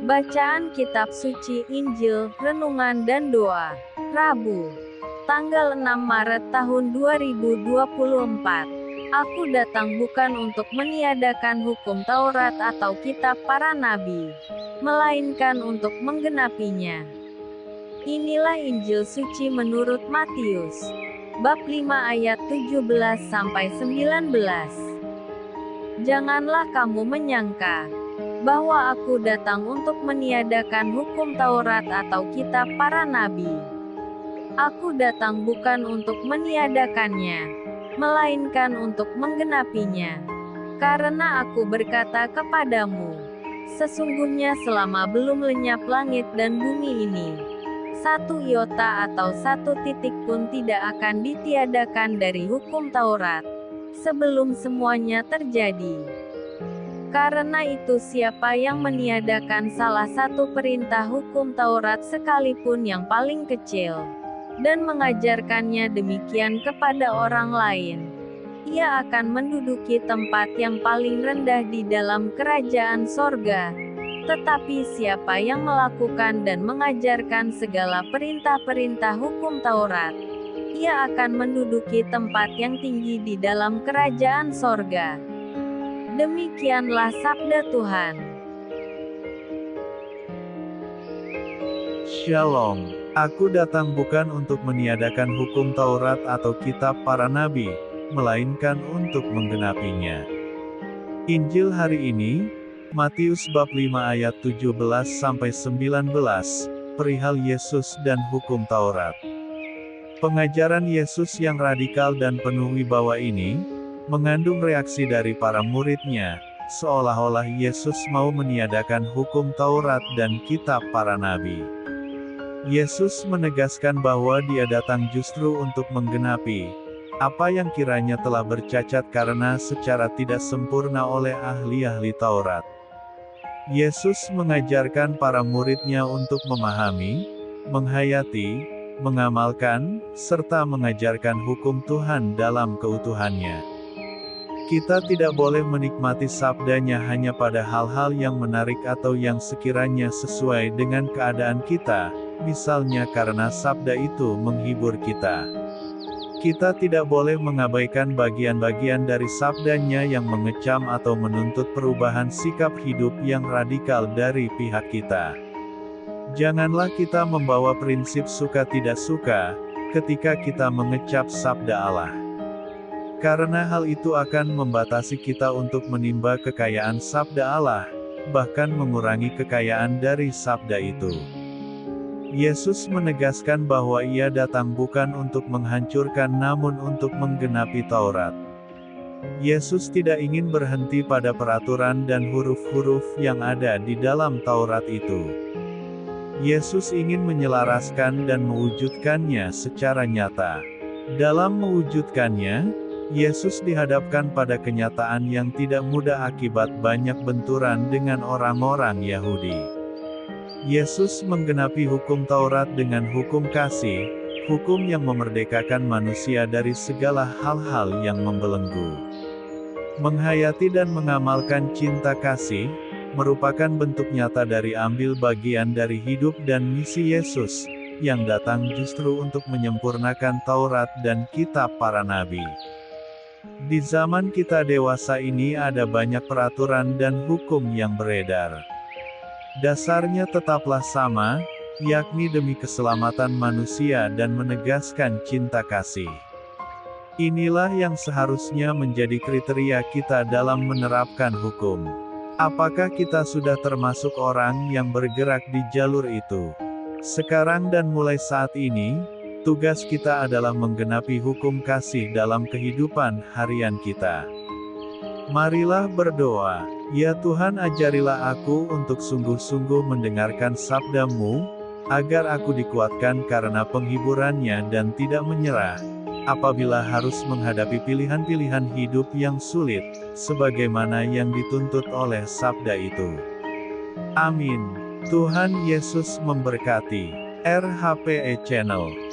Bacaan Kitab Suci Injil, Renungan dan Doa. Rabu, tanggal 6 Maret tahun 2024. Aku datang bukan untuk meniadakan hukum Taurat atau kitab para nabi, melainkan untuk menggenapinya. Inilah Injil suci menurut Matius. Bab 5 ayat 17-19. Janganlah kamu menyangka bahwa aku datang untuk meniadakan hukum Taurat atau kitab para nabi. Aku datang bukan untuk meniadakannya, melainkan untuk menggenapinya. Karena aku berkata kepadamu, sesungguhnya selama belum lenyap langit dan bumi ini, satu iota atau satu titik pun tidak akan ditiadakan dari hukum Taurat, sebelum semuanya terjadi. Karena itu siapa yang meniadakan salah satu perintah hukum Taurat sekalipun yang paling kecil, dan mengajarkannya demikian kepada orang lain, ia akan menduduki tempat yang paling rendah di dalam kerajaan sorga. Tetapi siapa yang melakukan dan mengajarkan segala perintah-perintah hukum Taurat, ia akan menduduki tempat yang tinggi di dalam kerajaan sorga. Demikianlah sabda Tuhan. Shalom. Aku datang bukan untuk meniadakan hukum Taurat atau kitab para nabi, melainkan untuk menggenapinya. Injil hari ini, Matius bab 5 ayat 17-19, perihal Yesus dan hukum Taurat. Pengajaran Yesus yang radikal dan penuh wibawa ini mengandung reaksi dari para muridnya, seolah-olah Yesus mau meniadakan hukum Taurat dan kitab para nabi. Yesus menegaskan bahwa Dia datang justru untuk menggenapi apa yang kiranya telah bercacat karena secara tidak sempurna oleh ahli-ahli Taurat. Yesus mengajarkan para muridnya untuk memahami, menghayati, mengamalkan, serta mengajarkan hukum Tuhan dalam keutuhannya. Kita tidak boleh menikmati sabdanya hanya pada hal-hal yang menarik atau yang sekiranya sesuai dengan keadaan kita, misalnya karena sabda itu menghibur kita. Kita tidak boleh mengabaikan bagian-bagian dari sabdanya yang mengecam atau menuntut perubahan sikap hidup yang radikal dari pihak kita. Janganlah kita membawa prinsip suka tidak suka, ketika kita mengecap sabda Allah. Karena hal itu akan membatasi kita untuk menimba kekayaan sabda Allah, bahkan mengurangi kekayaan dari sabda itu. Yesus menegaskan bahwa Ia datang bukan untuk menghancurkan namun untuk menggenapi Taurat. Yesus tidak ingin berhenti pada peraturan dan huruf-huruf yang ada di dalam Taurat itu. Yesus ingin menyelaraskan dan mewujudkannya secara nyata. Dalam mewujudkannya, Yesus dihadapkan pada kenyataan yang tidak mudah akibat banyak benturan dengan orang-orang Yahudi. Yesus menggenapi hukum Taurat dengan hukum kasih, hukum yang memerdekakan manusia dari segala hal-hal yang membelenggu. Menghayati dan mengamalkan cinta kasih, merupakan bentuk nyata dari ambil bagian dari hidup dan misi Yesus, yang datang justru untuk menyempurnakan Taurat dan kitab para nabi. Di zaman kita dewasa ini ada banyak peraturan dan hukum yang beredar. Dasarnya tetaplah sama, yakni demi keselamatan manusia dan menegaskan cinta kasih. Inilah yang seharusnya menjadi kriteria kita dalam menerapkan hukum. Apakah kita sudah termasuk orang yang bergerak di jalur itu? Sekarang dan mulai saat ini, tugas kita adalah menggenapi hukum kasih dalam kehidupan harian kita. Marilah berdoa. Ya Tuhan, ajarilah aku untuk sungguh-sungguh mendengarkan sabda-Mu, agar aku dikuatkan karena penghiburannya dan tidak menyerah, apabila harus menghadapi pilihan-pilihan hidup yang sulit, sebagaimana yang dituntut oleh sabda itu. Amin. Tuhan Yesus memberkati. RHPE Channel.